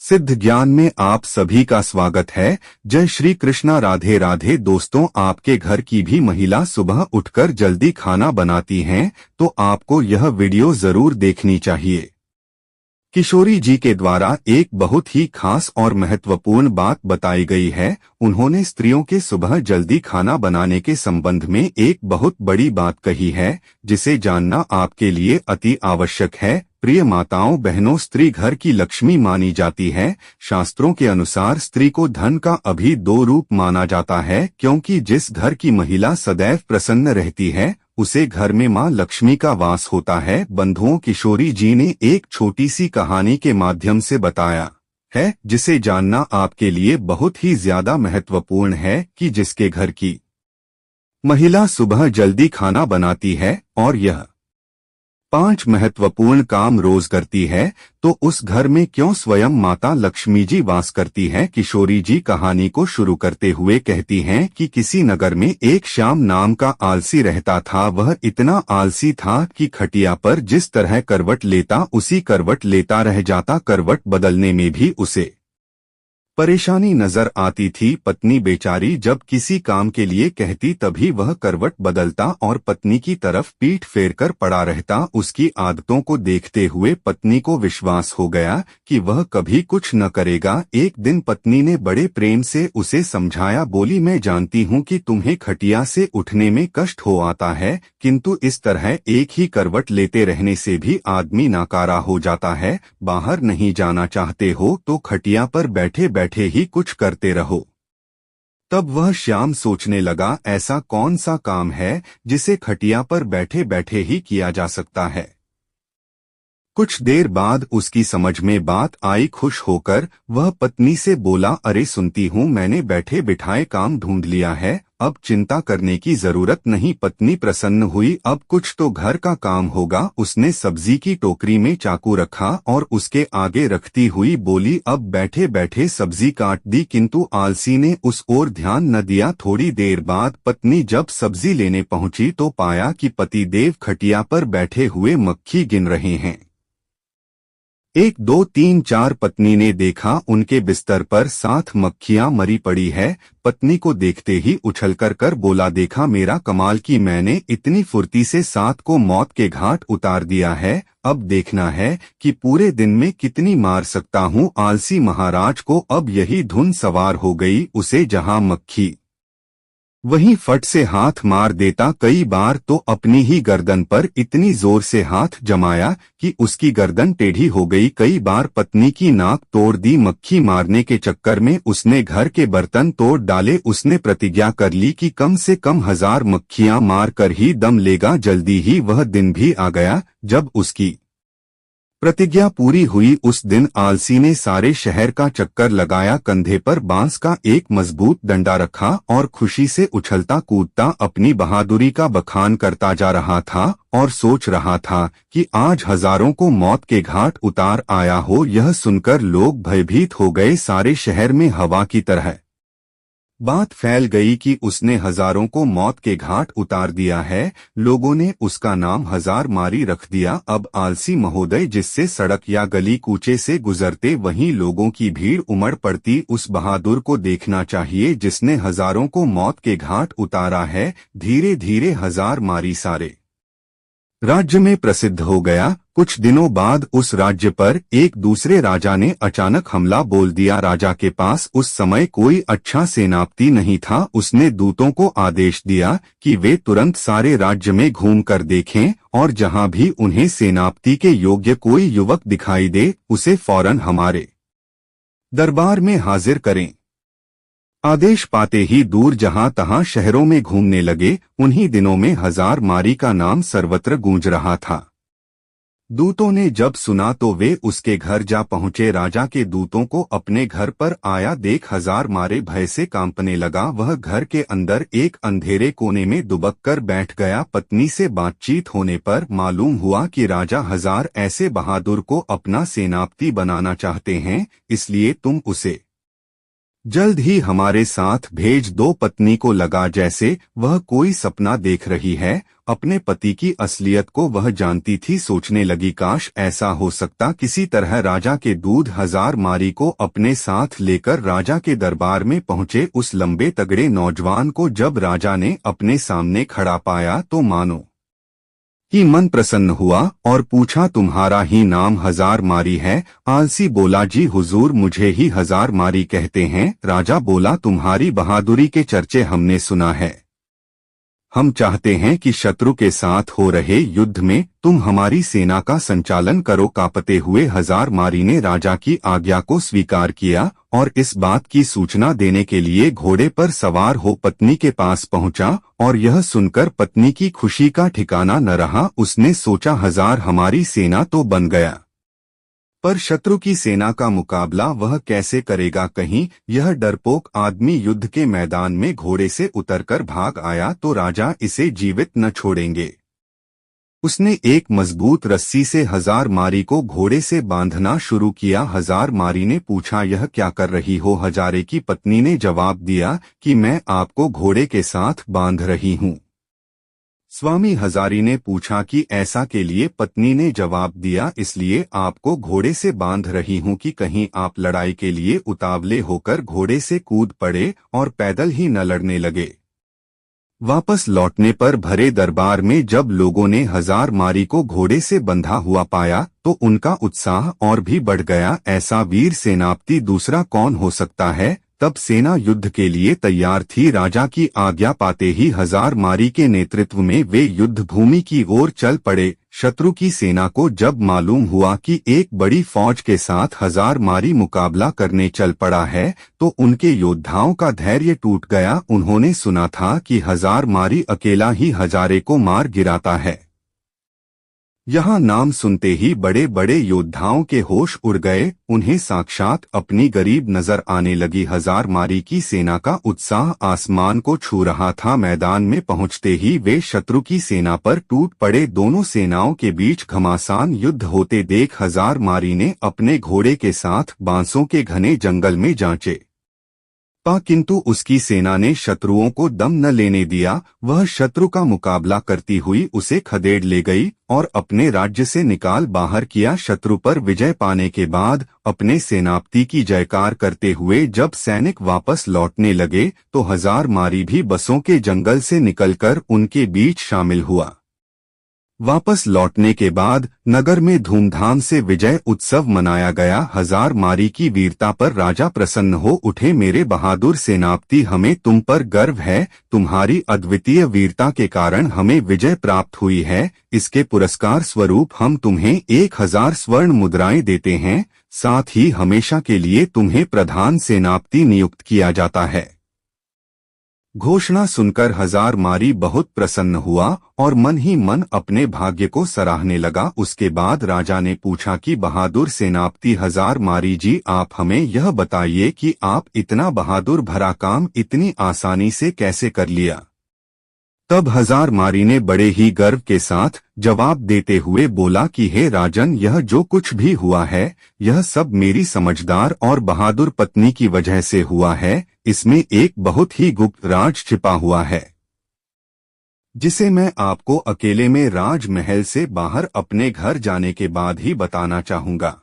सिद्ध ज्ञान में आप सभी का स्वागत है। जय श्री कृष्णा, राधे राधे। दोस्तों, आपके घर की भी महिला सुबह उठकर जल्दी खाना बनाती हैं, तो आपको यह वीडियो जरूर देखनी चाहिए। किशोरी जी के द्वारा एक बहुत ही खास और महत्वपूर्ण बात बताई गई है। उन्होंने स्त्रियों के सुबह जल्दी खाना बनाने के संबंध में एक बहुत बड़ी बात कही है, जिसे जानना आपके लिए अति आवश्यक है। प्रिय माताओं बहनों, स्त्री घर की लक्ष्मी मानी जाती है। शास्त्रों के अनुसार स्त्री को धन का अभी दो रूप माना जाता है, क्योंकि जिस घर की महिला सदैव प्रसन्न रहती है उसे घर में मां लक्ष्मी का वास होता है। बंधुओं, किशोरी जी ने एक छोटी सी कहानी के माध्यम से बताया है, जिसे जानना आपके लिए बहुत ही ज्यादा महत्वपूर्ण है कि जिसके घर की महिला सुबह जल्दी खाना बनाती है और यह 5 महत्वपूर्ण काम रोज करती है, तो उस घर में क्यों स्वयं माता लक्ष्मी जी वास करती हैं। किशोरी जी कहानी को शुरू करते हुए कहती हैं कि किसी नगर में एक श्याम नाम का आलसी रहता था। वह इतना आलसी था कि खटिया पर जिस तरह करवट लेता उसी करवट लेता रह जाता। करवट बदलने में भी उसे परेशानी नजर आती थी। पत्नी बेचारी जब किसी काम के लिए कहती तभी वह करवट बदलता और पत्नी की तरफ पीठ फेरकर पड़ा रहता। उसकी आदतों को देखते हुए पत्नी को विश्वास हो गया कि वह कभी कुछ न करेगा। एक दिन पत्नी ने बड़े प्रेम से उसे समझाया। बोली, मैं जानती हूँ कि तुम्हें खटिया से उठने में कष्ट हो आता है, किंतु इस तरह एक ही करवट लेते रहने से भी आदमी नाकारा हो जाता है। बाहर नहीं जाना चाहते हो तो खटिया पर बैठे बैठे ही कुछ करते रहो। तब वह श्याम सोचने लगा, ऐसा कौन सा काम है जिसे खटिया पर बैठे बैठे ही किया जा सकता है। कुछ देर बाद उसकी समझ में बात आई। खुश होकर वह पत्नी से बोला, अरे सुनती हूँ मैंने बैठे बिठाए काम ढूंढ लिया है, अब चिंता करने की जरूरत नहीं। पत्नी प्रसन्न हुई, अब कुछ तो घर का काम होगा। उसने सब्जी की टोकरी में चाकू रखा और उसके आगे रखती हुई बोली, अब बैठे बैठे सब्जी काट दी। किंतु आलसी ने उस ओर ध्यान न दिया। थोड़ी देर बाद पत्नी जब सब्जी लेने पहुंची तो पाया कि पतिदेव खटिया पर बैठे हुए मक्खी गिन रहे हैं। 1 2 3 4 पत्नी ने देखा उनके बिस्तर पर 7 मक्खियां मरी पड़ी है। पत्नी को देखते ही उछलकर बोला, देखा मेरा कमाल की मैंने इतनी फुर्ती से 7 को मौत के घाट उतार दिया है। अब देखना है कि पूरे दिन में कितनी मार सकता हूँ। आलसी महाराज को अब यही धुन सवार हो गई। उसे जहाँ मक्खी वहीं फट से हाथ मार देता। कई बार तो अपनी ही गर्दन पर इतनी जोर से हाथ जमाया कि उसकी गर्दन टेढ़ी हो गई। कई बार पत्नी की नाक तोड़ दी। मक्खी मारने के चक्कर में उसने घर के बर्तन तोड़ डाले। उसने प्रतिज्ञा कर ली कि कम से कम 1000 मक्खियां मार कर ही दम लेगा। जल्दी ही वह दिन भी आ गया जब उसकी प्रतिज्ञा पूरी हुई। उस दिन आलसी ने सारे शहर का चक्कर लगाया। कंधे पर बांस का एक मजबूत डंडा रखा और खुशी से उछलता कूदता अपनी बहादुरी का बखान करता जा रहा था और सोच रहा था कि आज हजारों को मौत के घाट उतार आया हो। यह सुनकर लोग भयभीत हो गए। सारे शहर में हवा की तरह बात फैल गई कि उसने हजारों को मौत के घाट उतार दिया है। लोगों ने उसका नाम 1000 मारी रख दिया। अब आलसी महोदय जिससे सड़क या गली कूचे से गुजरते वहीं लोगों की भीड़ उमड़ पड़ती। उस बहादुर को देखना चाहिए जिसने हजारों को मौत के घाट उतारा है। धीरे धीरे 1000 मारी सारे राज्य में प्रसिद्ध हो गया। कुछ दिनों बाद उस राज्य पर एक दूसरे राजा ने अचानक हमला बोल दिया। राजा के पास उस समय कोई अच्छा सेनापति नहीं था। उसने दूतों को आदेश दिया कि वे तुरंत सारे राज्य में घूम कर देखें और जहां भी उन्हें सेनापति के योग्य कोई युवक दिखाई दे उसे फौरन हमारे दरबार में हाजिर करें। आदेश पाते ही दूर जहां तहां शहरों में घूमने लगे। उन्हीं दिनों में 1000 मारी का नाम सर्वत्र गूंज रहा था। दूतों ने जब सुना तो वे उसके घर जा पहुंचे। राजा के दूतों को अपने घर पर आया देख 1000 मारे भय से कांपने लगा। वह घर के अंदर एक अंधेरे कोने में दुबक कर बैठ गया। पत्नी से बातचीत होने पर मालूम हुआ कि राजा 1000 ऐसे बहादुर को अपना सेनापति बनाना चाहते हैं, इसलिए तुम उसे जल्द ही हमारे साथ भेज दो। पत्नी को लगा जैसे वह कोई सपना देख रही है। अपने पति की असलियत को वह जानती थी। सोचने लगी काश ऐसा हो सकता। किसी तरह राजा के दूध हजार मारी को अपने साथ लेकर राजा के दरबार में पहुंचे। उस लंबे तगड़े नौजवान को जब राजा ने अपने सामने खड़ा पाया तो मानो ही मन प्रसन्न हुआ और पूछा, तुम्हारा ही नाम हजार मारी है? आलसी बोला, जी हुजूर, मुझे ही हजार मारी कहते हैं। राजा बोला, तुम्हारी बहादुरी के चर्चे हमने सुना है। हम चाहते हैं कि शत्रु के साथ हो रहे युद्ध में तुम हमारी सेना का संचालन करो। कांपते हुए हजार मारी ने राजा की आज्ञा को स्वीकार किया और इस बात की सूचना देने के लिए घोड़े पर सवार हो पत्नी के पास पहुंचा। और यह सुनकर पत्नी की खुशी का ठिकाना न रहा। उसने सोचा, हजार हमारी सेना तो बन गया, पर शत्रु की सेना का मुकाबला वह कैसे करेगा? कहीं यह डरपोक आदमी युद्ध के मैदान में घोड़े से उतरकर भाग आया तो राजा इसे जीवित न छोड़ेंगे। उसने एक मजबूत रस्सी से हजार मारी को घोड़े से बांधना शुरू किया। हजार मारी ने पूछा, यह क्या कर रही हो? हजारे की पत्नी ने जवाब दिया कि मैं आपको घोड़े के साथ बांध रही हूँ। स्वामी हजारी ने पूछा कि ऐसा के लिए? पत्नी ने जवाब दिया, इसलिए आपको घोड़े से बांध रही हूं कि कहीं आप लड़ाई के लिए उतावले होकर घोड़े से कूद पड़े और पैदल ही न लड़ने लगे। वापस लौटने पर भरे दरबार में जब लोगों ने हजार मारी को घोड़े से बंधा हुआ पाया तो उनका उत्साह और भी बढ़ गया। ऐसा वीर सेनापति दूसरा कौन हो सकता है? तब सेना युद्ध के लिए तैयार थी। राजा की आज्ञा पाते ही हजार मारी के नेतृत्व में वे युद्ध भूमि की ओर चल पड़े। शत्रु की सेना को जब मालूम हुआ कि एक बड़ी फौज के साथ हजार मारी मुकाबला करने चल पड़ा है तो उनके योद्धाओं का धैर्य टूट गया। उन्होंने सुना था कि हजार मारी अकेला ही हजारे को मार गिराता है। यहाँ नाम सुनते ही बड़े बड़े योद्धाओं के होश उड़ गए। उन्हें साक्षात अपनी गरीब नजर आने लगी। हजार मारी की सेना का उत्साह आसमान को छू रहा था। मैदान में पहुंचते ही वे शत्रु की सेना पर टूट पड़े। दोनों सेनाओं के बीच घमासान युद्ध होते देख हजार मारी ने अपने घोड़े के साथ बांसों के घने जंगल में जांचे किंतु उसकी सेना ने शत्रुओं को दम न लेने दिया। वह शत्रु का मुकाबला करती हुई उसे खदेड़ ले गई और अपने राज्य से निकाल बाहर किया। शत्रु पर विजय पाने के बाद अपने सेनापति की जयकार करते हुए जब सैनिक वापस लौटने लगे तो हजार मारी भी बसों के जंगल से निकलकर उनके बीच शामिल हुआ। वापस लौटने के बाद नगर में धूमधाम से विजय उत्सव मनाया गया। हजार मारी की वीरता पर राजा प्रसन्न हो उठे। मेरे बहादुर सेनापति, हमें तुम पर गर्व है। तुम्हारी अद्वितीय वीरता के कारण हमें विजय प्राप्त हुई है। इसके पुरस्कार स्वरूप हम तुम्हें 1000 स्वर्ण मुद्राएं देते हैं। साथ ही हमेशा के लिए तुम्हें प्रधान सेनापति नियुक्त किया जाता है। घोषणा सुनकर हजार मारी बहुत प्रसन्न हुआ और मन ही मन अपने भाग्य को सराहने लगा। उसके बाद राजा ने पूछा कि बहादुर सेनापति हजार मारी जी, आप हमें यह बताइए कि आप इतना बहादुर भरा काम इतनी आसानी से कैसे कर लिया? तब हजार मारी ने बड़े ही गर्व के साथ जवाब देते हुए बोला कि हे राजन, यह जो कुछ भी हुआ है यह सब मेरी समझदार और बहादुर पत्नी की वजह से हुआ है। इसमें एक बहुत ही गुप्त राज छिपा हुआ है जिसे मैं आपको अकेले में राजमहल से बाहर अपने घर जाने के बाद ही बताना चाहूंगा।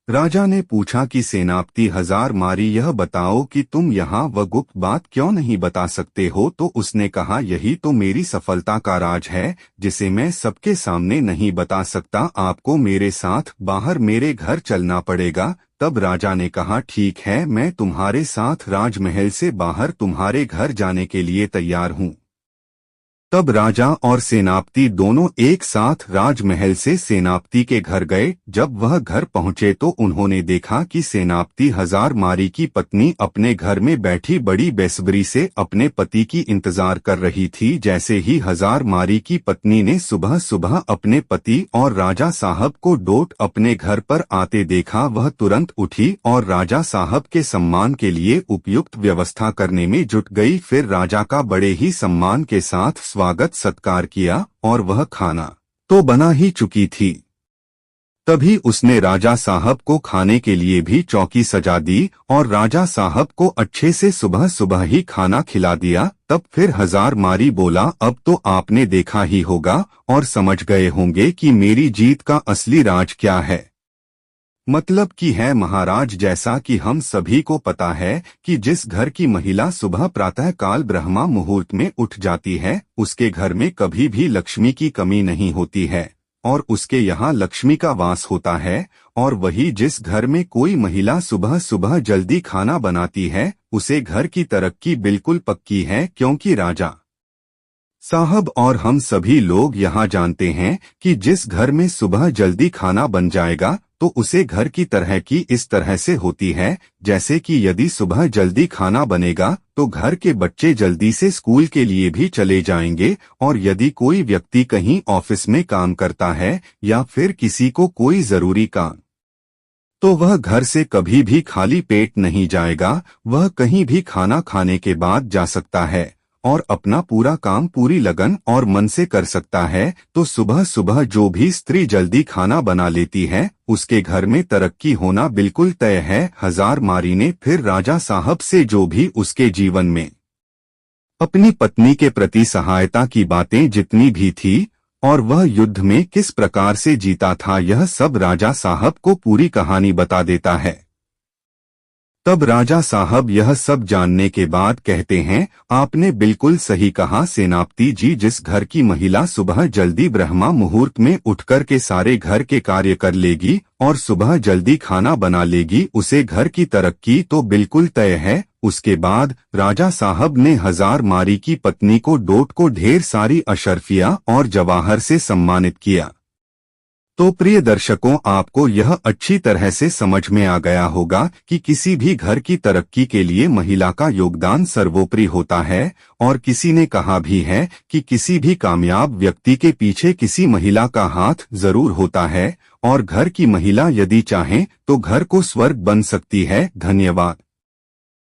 राजा ने पूछा कि सेनापति हजार मारी, यह बताओ कि तुम यहाँ वह गुप्त बात क्यों नहीं बता सकते हो? तो उसने कहा, यही तो मेरी सफलता का राज है जिसे मैं सबके सामने नहीं बता सकता। आपको मेरे साथ बाहर मेरे घर चलना पड़ेगा। तब राजा ने कहा, ठीक है, मैं तुम्हारे साथ राजमहल से बाहर तुम्हारे घर जाने के लिए तैयार हूँ। तब राजा और सेनापति दोनों एक साथ राजमहल से सेनापति के घर गए। जब वह घर पहुंचे तो उन्होंने देखा कि सेनापति हजार मारी की पत्नी अपने घर में बैठी बड़ी बेसब्री से अपने पति की इंतजार कर रही थी। जैसे ही हजार मारी की पत्नी ने सुबह सुबह अपने पति और राजा साहब को डोट अपने घर पर आते देखा, वह तुरंत उठी और राजा साहब के सम्मान के लिए उपयुक्त व्यवस्था करने में जुट गई। फिर राजा का बड़े ही सम्मान के साथ स्वागत सत्कार किया और वह खाना तो बना ही चुकी थी। तभी उसने राजा साहब को खाने के लिए भी चौकी सजा दी और राजा साहब को अच्छे से सुबह सुबह ही खाना खिला दिया। तब फिर हजार मारी बोला, अब तो आपने देखा ही होगा और समझ गए होंगे कि मेरी जीत का असली राज क्या है। मतलब कि है महाराज, जैसा कि हम सभी को पता है कि जिस घर की महिला सुबह प्रातः काल ब्रह्मा मुहूर्त में उठ जाती है, उसके घर में कभी भी लक्ष्मी की कमी नहीं होती है और उसके यहाँ लक्ष्मी का वास होता है। और वही जिस घर में कोई महिला सुबह सुबह जल्दी खाना बनाती है, उसे घर की तरक्की बिल्कुल पक्की है, क्योंकि राजा साहब और हम सभी लोग यहाँ जानते हैं कि जिस घर में सुबह जल्दी खाना बन जाएगा तो उसे घर की तरह की इस तरह से होती है, जैसे कि यदि सुबह जल्दी खाना बनेगा तो घर के बच्चे जल्दी से स्कूल के लिए भी चले जाएंगे, और यदि कोई व्यक्ति कहीं ऑफिस में काम करता है या फिर किसी को कोई जरूरी काम, तो वह घर से कभी भी खाली पेट नहीं जाएगा। वह कहीं भी खाना खाने के बाद जा सकता है और अपना पूरा काम पूरी लगन और मन से कर सकता है। तो सुबह सुबह जो भी स्त्री जल्दी खाना बना लेती है, उसके घर में तरक्की होना बिल्कुल तय है। हजार मारी ने फिर राजा साहब से जो भी उसके जीवन में अपनी पत्नी के प्रति सहायता की बातें जितनी भी थी और वह युद्ध में किस प्रकार से जीता था, यह सब राजा साहब को पूरी कहानी बता देता है। तब राजा साहब यह सब जानने के बाद कहते हैं, आपने बिल्कुल सही कहा सेनापति जी, जिस घर की महिला सुबह जल्दी ब्रह्मा मुहूर्त में उठकर के सारे घर के कार्य कर लेगी और सुबह जल्दी खाना बना लेगी, उसे घर की तरक्की तो बिल्कुल तय है। उसके बाद राजा साहब ने हजार मारी की पत्नी को डोट को ढेर सारी अशर्फिया और जवाहर से सम्मानित किया। तो प्रिय दर्शकों, आपको यह अच्छी तरह से समझ में आ गया होगा कि किसी भी घर की तरक्की के लिए महिला का योगदान सर्वोपरि होता है। और किसी ने कहा भी है कि किसी भी कामयाब व्यक्ति के पीछे किसी महिला का हाथ जरूर होता है और घर की महिला यदि चाहे तो घर को स्वर्ग बन सकती है। धन्यवाद।